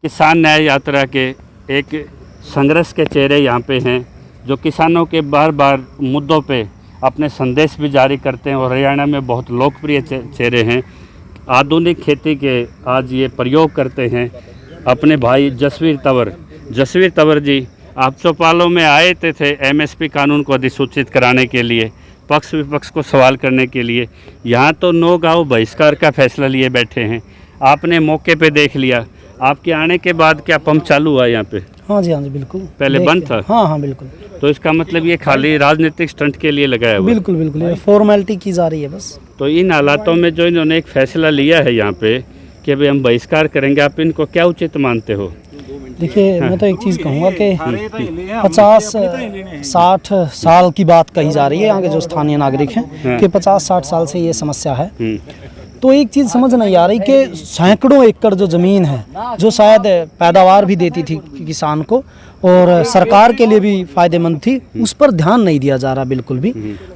किसान न्याय यात्रा के एक संघर्ष के चेहरे यहाँ पे हैं, जो किसानों के बार बार मुद्दों पे अपने संदेश भी जारी करते हैं और हरियाणा में बहुत लोकप्रिय चेहरे हैं। आधुनिक खेती के आज ये प्रयोग करते हैं अपने भाई जसवीर तंवर जी, आप चौपालों में आए थे एमएसपी कानून को अधिसूचित कराने के लिए, पक्ष विपक्ष को सवाल करने के लिए। यहाँ तो 9 गाँव बहिष्कार का फैसला लिए बैठे हैं, आपने मौके पे देख लिया। आपके आने के बाद क्या पंप चालू हुआ यहाँ पे? हाँ जी बिल्कुल, पहले बंद था। हाँ बिल्कुल। तो इसका मतलब ये खाली राजनीतिक स्टंट के लिए लगाया हुआ? बिल्कुल, ये फॉर्मेलिटी की जा रही है बस। तो इन हालातों में जो इन्होंने एक फैसला लिया है यहाँ पे कि भाई हम बहिष्कार करेंगे, आप इनको क्या उचित मानते हो? देखिए, मैं तो एक चीज़ कहूँगा कि 50-60 साल की बात कही जा रही है, यहाँ के जो स्थानीय नागरिक हैं कि 50-60 साल से ये समस्या है। तो एक चीज़ समझ नहीं आ रही कि सैकड़ों एकड़ जो ज़मीन है, जो शायद पैदावार भी देती थी किसान को और सरकार के लिए भी फ़ायदेमंद थी, उस पर ध्यान नहीं दिया जा रहा बिल्कुल भी।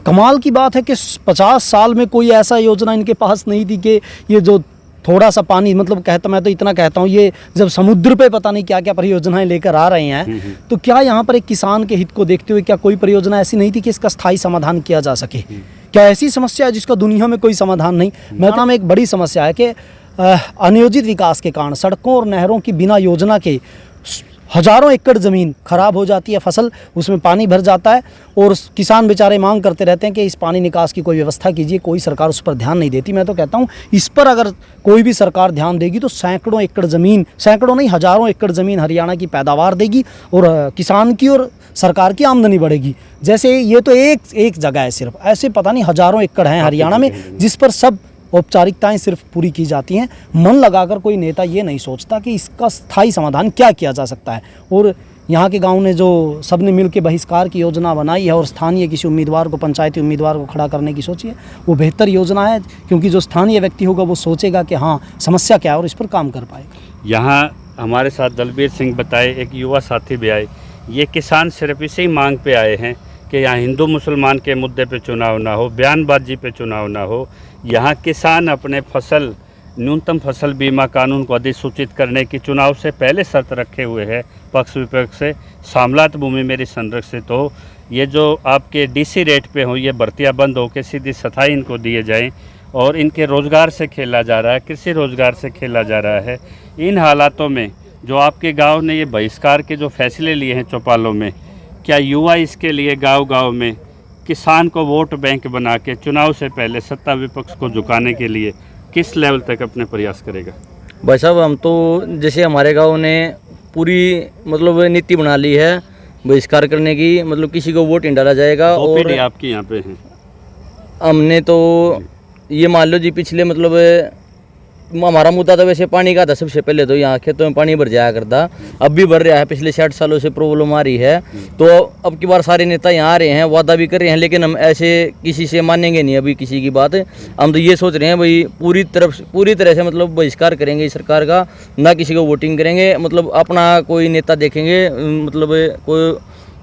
कमाल की बात है कि 50 साल में कोई ऐसा योजना इनके पास नहीं थी कि ये जो थोड़ा सा पानी, मतलब मैं तो इतना कहता हूँ, ये जब समुद्र पे पता नहीं क्या क्या परियोजनाएं लेकर आ रहे हैं, तो क्या यहाँ पर एक किसान के हित को देखते हुए क्या कोई परियोजना ऐसी नहीं थी कि इसका स्थायी समाधान किया जा सके? क्या ऐसी समस्या है जिसका दुनिया में कोई समाधान नहीं? मेरे में एक बड़ी समस्या है कि अनियोजित विकास के कारण सड़कों और नहरों की बिना योजना के हजारों एकड़ ज़मीन खराब हो जाती है, फसल उसमें पानी भर जाता है और किसान बेचारे मांग करते रहते हैं कि इस पानी निकास की कोई व्यवस्था कीजिए। कोई सरकार उस पर ध्यान नहीं देती। मैं तो कहता हूँ इस पर अगर कोई भी सरकार ध्यान देगी तो सैकड़ों एकड़ ज़मीन, सैकड़ों नहीं हजारों एकड़ ज़मीन हरियाणा की पैदावार देगी और किसान की और सरकार की आमदनी बढ़ेगी। जैसे ये तो एक जगह है सिर्फ, ऐसे पता नहीं हजारों एकड़ हैं हरियाणा में जिस पर सब औपचारिकताएं सिर्फ पूरी की जाती हैं। मन लगाकर कोई नेता ये नहीं सोचता कि इसका स्थायी समाधान क्या किया जा सकता है। और यहाँ के गांव ने जो सबने मिलकर बहिष्कार की योजना बनाई है और स्थानीय किसी उम्मीदवार को, पंचायती उम्मीदवार को खड़ा करने की सोची है, वो बेहतर योजना है, क्योंकि जो स्थानीय व्यक्ति होगा वो सोचेगा कि हाँ समस्या क्या है और इस पर काम कर पाएगा। यहाँ हमारे साथ दलबीर सिंह बताए, एक युवा साथी भी आए। ये किसान सिर्फ इसी मांग पे आए हैं कि यहाँ हिंदू मुसलमान के मुद्दे पे चुनाव ना हो, बयानबाजी पे चुनाव ना हो। यहाँ किसान अपने फसल, न्यूनतम फसल बीमा कानून को अधिसूचित करने की चुनाव से पहले शर्त रखे हुए हैं पक्ष विपक्ष से। शामलात भूमि मेरी संरक्षित हो, ये जो आपके डीसी रेट पे हो ये भर्तियाँ बंद हो के सीधी स्थायी इनको दिए जाएं और इनके रोज़गार से खेला जा रहा है, कृषि रोज़गार से खेला जा रहा है। इन हालातों में जो आपके गाँव ने ये बहिष्कार के जो फैसले लिए हैं चौपालों में, क्या युवा इसके लिए गांव-गांव में किसान को वोट बैंक बना के चुनाव से पहले सत्ता विपक्ष को झुकाने के लिए किस लेवल तक अपने प्रयास करेगा? भाई साहब, हम तो जैसे हमारे गांव ने पूरी नीति बना ली है बहिष्कार करने की, किसी को वोट नहीं डाला जाएगा। और आपकी यहाँ पे है, हमने तो ये मान लो जी, पिछले हमारा मुद्दा तो वैसे पानी का था। सबसे पहले तो यहाँ खेतों में पानी भर जाया करता, अब भी भर रहा है। पिछले 60 सालों से प्रॉब्लम आ रही है। तो अब की बार सारे नेता यहाँ आ रहे हैं, वादा भी कर रहे हैं, लेकिन हम ऐसे किसी से मानेंगे नहीं अभी किसी की बात। हम तो ये सोच रहे हैं भाई पूरी तरह से बहिष्कार करेंगे सरकार का, ना किसी को वोटिंग करेंगे। अपना कोई नेता देखेंगे, कोई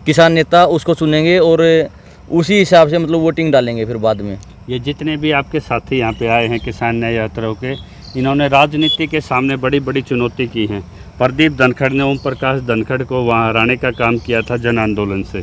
किसान नेता उसको चुनेंगे और उसी हिसाब से वोटिंग डालेंगे फिर बाद में। ये जितने भी आपके साथी यहाँ पे आए हैं किसान न्याय यात्राओं के, इन्होंने राजनीति के सामने बड़ी बड़ी चुनौती की हैं। प्रदीप धनखड़ ने ओम प्रकाश धनखड़ को वहाँ हराने का काम किया था जन आंदोलन से,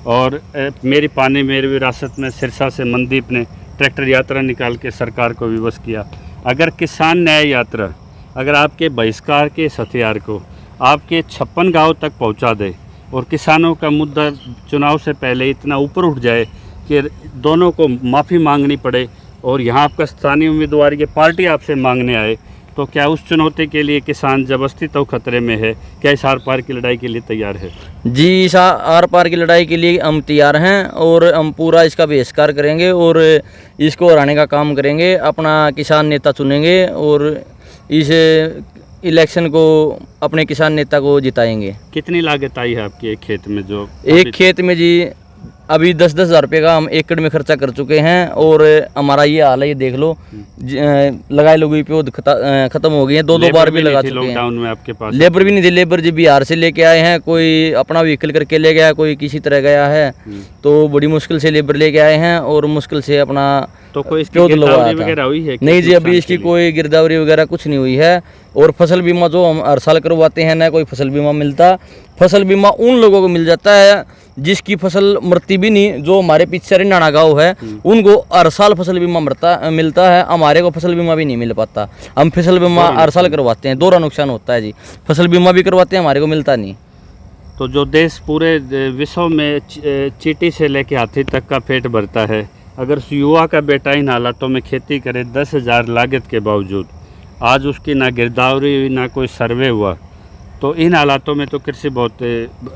और मेरी पानी मेरी विरासत में सिरसा से मनदीप ने ट्रैक्टर यात्रा निकाल के सरकार को विवश किया। अगर किसान न्याय यात्रा अगर आपके बहिष्कार के इस हथियार को आपके 56 गाँव तक पहुँचा दे और किसानों का मुद्दा चुनाव से पहले इतना ऊपर उठ जाए कि दोनों को माफ़ी मांगनी पड़े और यहाँ आपका स्थानीय उम्मीदवार ये पार्टी आपसे मांगने आए, तो क्या उस चुनौती के लिए किसान जबरदस्ती तो खतरे में है? क्या इस आर पार की लड़ाई के लिए तैयार है? जी, इस आर पार की लड़ाई के लिए हम तैयार हैं और हम पूरा इसका बहिष्कार करेंगे और इसको हराने का काम करेंगे। अपना किसान नेता चुनेंगे और इस इलेक्शन को अपने किसान नेता को जिताएंगे। कितनी लागत आई है आपकी एक खेत में? जो एक खेत में जी अभी 10-10 हज़ार रुपये का हम एकड़ में खर्चा कर चुके हैं और हमारा ये हाल है, ये देख लो। लगाए लोगों पे खत्म हो गई है, 2-2 बार भी लगा चुके हैं। लॉकडाउन में आपके पास लेबर भी नहीं थी। लेबर जी बिहार से लेके आए हैं, कोई अपना व्हीकल करके ले गया, कोई किसी तरह गया है। तो बड़ी मुश्किल से लेबर लेके आए हैं और मुश्किल से अपना तो कोई इसकी चौथ लगवाया गिरदावरी था। वगैरह हुई है? नहीं जी, अभी नुकसान इसकी के लिए? कोई गिरदावरी वगैरह कुछ नहीं हुई है। और फसल बीमा जो हम हर साल करवाते हैं ना, कोई फसल बीमा मिलता। फसल बीमा उन लोगों को मिल जाता है जिसकी फसल मरती भी नहीं। जो हमारे पीछे रिनाणा गाँव है उनको हर साल फसल बीमा मिलता है, हमारे को फसल बीमा भी नहीं मिल पाता। हम फसल बीमा हर साल करवाते हैं, दोहरा नुकसान होता है जी। फसल बीमा भी करवाते हैं, हमारे को मिलता नहीं। तो जो देश पूरे विश्व में चींटी से लेके हाथी तक का पेट भरता है, अगर उस युवा का बेटा इन हालातों में खेती करे 10,000 लागत के बावजूद, आज उसकी ना गिरदावरी हुई ना कोई सर्वे हुआ, तो इन हालातों में तो कृषि बहुत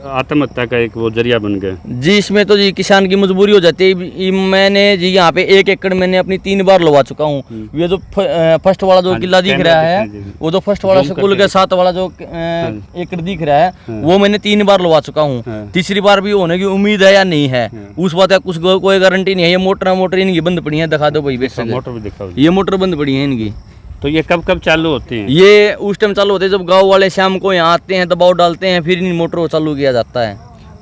आत्महत्या का एक वो जरिया बन गया। जी, इसमें तो जी किसान की मजबूरी हो जाती है। मैंने जी यहाँ पे 1 एकड़ मैंने अपनी 3 बार लगा चुका हूँ। ये जो फर्स्ट वाला जो हाँ जी, किला दिख कैमरा रहा है, दिखाई दे। वो जो फर्स्ट वाला जूम स्कूल करके के साथ वाला जो एकड़ दिख रहा है, वो मैंने 3 बार लगा चुका हूँ। हाँ। तीसरी बार भी होने की उम्मीद है या नहीं है, उस बात का कुछ कोई गारंटी नहीं है। ये मोटर इनकी बंद पड़ी है, दिखा दो भाई बेच सके। मोटर भी दिखाओ। ये मोटर बंद पड़ी है इनकी। तो ये कब कब चालू होती हैं? ये उस टाइम चालू होते हैं जब गाँव वाले शाम को यहाँ आते हैं, दबाव डालते हैं, फिर इन मोटर को चालू किया जाता है।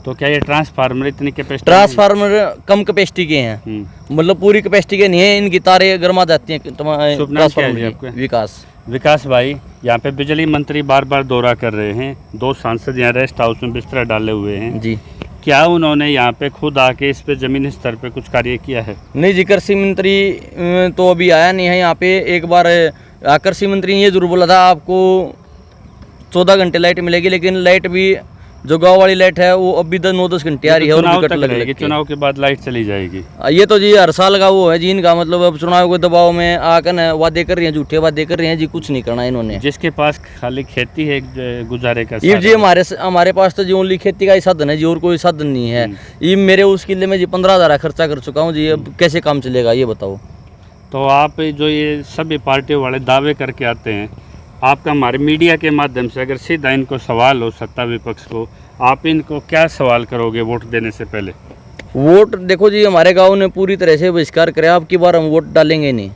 तो क्या ये ट्रांसफार्मर इतनी कैपेसिटी? ट्रांसफार्मर कम कैपेसिटी के हैं, मतलब पूरी कैपेसिटी के नहीं है। इनकी तारें गर्मा जाती हैं। शुभ नाम क्या है जी ट्रांसफार्मर आपका? की। विकास। विकास भाई, यहाँ पे बिजली मंत्री बार बार दौरा कर रहे हैं, 2 सांसद यहाँ रेस्ट हाउस में बिस्तर डाले हुए हैं जी। क्या उन्होंने यहाँ पे खुद आके इस पे जमीनी स्तर पे कुछ कार्य किया है? नहीं जी, कृषि मंत्री तो अभी आया नहीं है यहाँ पे। एक बार कृषि मंत्री ने ये जरूर बोला था आपको 14 घंटे लाइट मिलेगी, लेकिन लाइट भी जो गांव वाली लाइट है वो अभी 9-10 घंटे आ रही है। और चुनाव भी कट तक लग रहेगी, के। चुनाव के बाद लाइट चली जाएगी। ये तो जी हर साल का वो है जी इनका, मतलब अब चुनाव के दबाव में आकर न वादे कर रही हैं, झूठे वादे कर रही हैं जी। कुछ नहीं करना इन्होंने। जिसके पास खाली खेती है गुजारे का ये जी साधन। हमारे पास तो जी ओनली खेती का ही साधन है जी, और कोई साधन नहीं है। ये मेरे उस किले में जी 15,000 खर्चा कर चुका हूँ जी। अब कैसे काम चलेगा ये बताओ। तो आप जो ये सभी पार्टियों वाले दावे करके आते हैं, आपका हमारे मीडिया के माध्यम से अगर सीधा इनको सवाल हो, सत्ता विपक्ष को, आप इनको क्या सवाल करोगे वोट देने से पहले? वोट देखो जी, हमारे गांव ने पूरी तरह से बहिष्कार कराया। अब की बार हम वोट डालेंगे नहीं।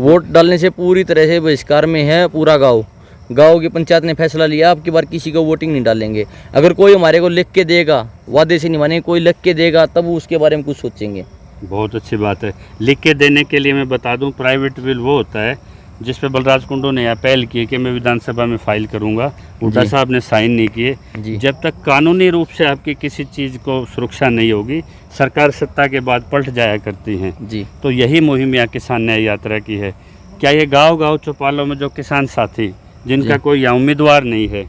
वोट डालने से पूरी तरह से बहिष्कार में है पूरा गांव। गांव की पंचायत ने फैसला लिया, अब की बार किसी को वोटिंग नहीं डालेंगे। अगर कोई हमारे को लिख के देगा, वादे से नहीं मानेंगे, कोई लिख के देगा तब उसके बारे में कुछ सोचेंगे। बहुत अच्छी बात है। लिख के देने के लिए मैं बता दूं, प्राइवेट बिल वो होता है जिस पे बलराज कुंडू ने पहल की कि मैं विधानसभा में फाइल करूंगा, हुड्डा साहब ने साइन नहीं किए। जी। जब तक कानूनी रूप से आपकी किसी चीज़ को सुरक्षा नहीं होगी, सरकार सत्ता के बाद पलट जाया करती हैं। जी। तो यही मुहिम यहाँ किसान न्याय यात्रा की है। क्या ये गांव-गांव चौपालों में जो किसान साथी जिनका कोई यहाँ उम्मीदवार नहीं है,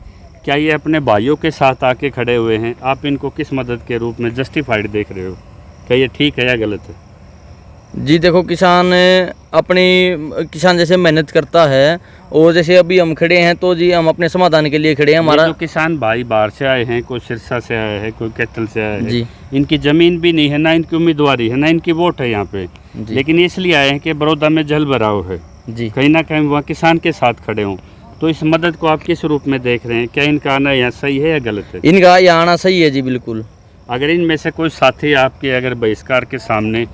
क्या ये अपने भाइयों के साथ आके खड़े हुए हैं? आप इनको किस मदद के रूप में जस्टिफाइड देख रहे हो? क्या ये ठीक है या गलत है? जी देखो, किसान जैसे मेहनत करता है, और जैसे अभी हम खड़े हैं तो जी हम अपने समाधान के लिए खड़े हैं। ये हमारा जो किसान भाई बाहर से आए हैं, कोई सिरसा से आए हैं, कोई कैथल से आए हैं, जी। इनकी जमीन भी नहीं है, ना इनकी उम्मीदवारी है, ना इनकी वोट है यहाँ पे, जी। लेकिन इसलिए आए हैं कि बड़ौदा में जल भराव है, जी। कहीं ना कहीं वहाँ किसान के साथ खड़े हों। तो इस मदद को आप किस रूप में देख रहे हैं? क्या इनका आना यहाँ सही है या गलत है? इनका यहाँ आना सही है जी, बिल्कुल। अगर इनमें से कोई साथी आपके अगर बहिष्कार के सामने,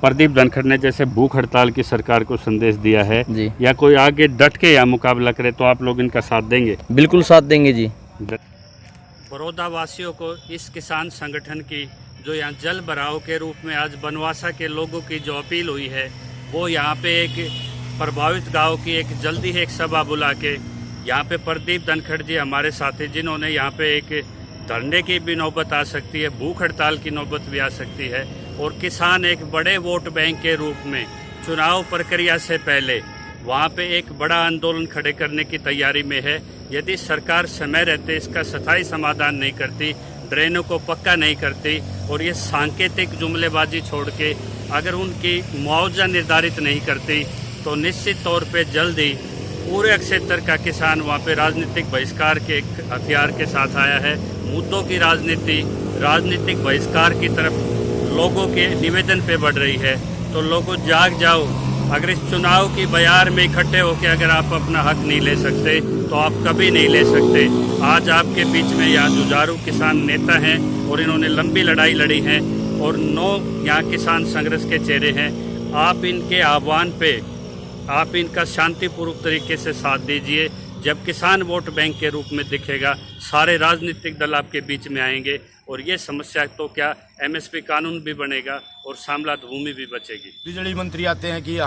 प्रदीप धनखड़ ने जैसे भूख हड़ताल की सरकार को संदेश दिया है, जी। या कोई आगे डट के या मुकाबला करे, तो आप लोग इनका साथ देंगे? बिल्कुल साथ देंगे जी। बड़ौदा वासियों को इस किसान संगठन की जो यहाँ जल भराव के रूप में आज बनवासा के लोगों की जो अपील हुई है, वो यहाँ पे एक प्रभावित गांव की एक जल्दी एक सभा बुला के यहाँ पे प्रदीप धनखड़ जी हमारे साथी, जिन्होंने यहाँ पे एक धरने की भी नौबत आ सकती है, भूख हड़ताल की नौबत भी आ सकती है, और किसान एक बड़े वोट बैंक के रूप में चुनाव प्रक्रिया से पहले वहाँ पे एक बड़ा आंदोलन खड़े करने की तैयारी में है। यदि सरकार समय रहते इसका स्थायी समाधान नहीं करती, ड्रेनों को पक्का नहीं करती, और ये सांकेतिक जुमलेबाजी छोड़ के अगर उनकी मुआवजा निर्धारित नहीं करती, तो निश्चित तौर पे जल्द ही पूरे क्षेत्र का किसान वहाँ पे राजनीतिक बहिष्कार के एक हथियार के साथ आया है। मुद्दों की राजनीतिक बहिष्कार की तरफ लोगों के निवेदन पे बढ़ रही है। तो लोगों जाग जाओ। अगर इस चुनाव की बयार में इकट्ठे होकर अगर आप अपना हक नहीं ले सकते, तो आप कभी नहीं ले सकते। आज आपके बीच में यहाँ जुझारू किसान नेता हैं, और इन्होंने लंबी लड़ाई लड़ी है, और 9 यहाँ किसान संघर्ष के चेहरे हैं। आप इनके आह्वान पे आप इनका शांतिपूर्वक तरीके से साथ दीजिए। जब किसान वोट बैंक के रूप में दिखेगा, सारे राजनीतिक दल आपके बीच में आएंगे, और ये समस्या तो क्या, एमएसपी कानून भी बनेगा, और शामलात भूमि भी बचेगी। बिजली मंत्री आते हैं कि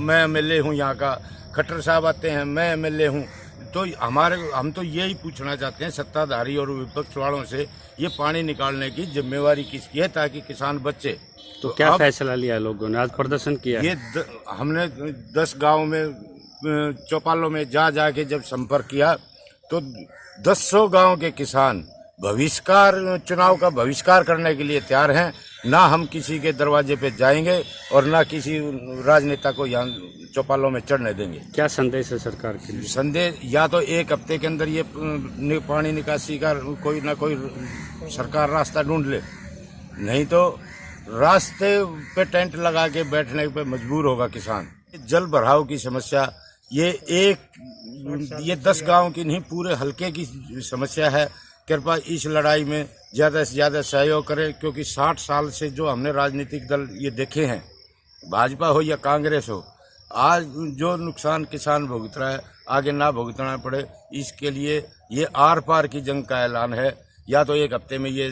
मैं एमएलए हूँ यहाँ का, खट्टर साहब आते हैं मैं एमएलए हूँ, तो हम तो यही पूछना चाहते हैं सत्ताधारी और विपक्ष वालों से, ये पानी निकालने की जिम्मेवारी किसकी है ताकि किसान बचे। तो क्या फैसला लिया लोगों ने? आज प्रदर्शन किया ये हमने 10 गाँव में चौपालों में जा के जब संपर्क किया तो 100 गाँव के किसान चुनाव का बहिष्कार करने के लिए तैयार हैं। ना हम किसी के दरवाजे पे जाएंगे और ना किसी राजनेता को यहाँ चौपालों में चढ़ने देंगे। क्या संदेश है सरकार के लिए? संदेश या तो 1 हफ्ते के अंदर ये पानी निकासी का कोई ना कोई सरकार रास्ता ढूंढ ले, नहीं तो रास्ते पे टेंट लगा के बैठने पे मजबूर होगा किसान। जल भराव की समस्या ये 10 गांव की नहीं पूरे हलके की समस्या है। कृपया इस लड़ाई में ज़्यादा से ज़्यादा सहयोग करें, क्योंकि 60 साल से जो हमने राजनीतिक दल ये देखे हैं, भाजपा हो या कांग्रेस हो, आज जो नुकसान किसान भुगत रहा है आगे ना भुगतना पड़े, इसके लिए ये आर पार की जंग का ऐलान है। या तो 1 हफ्ते में ये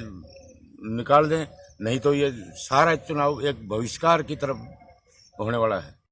निकाल दें, नहीं तो ये सारा चुनाव एक बहिष्कार की तरफ होने वाला है।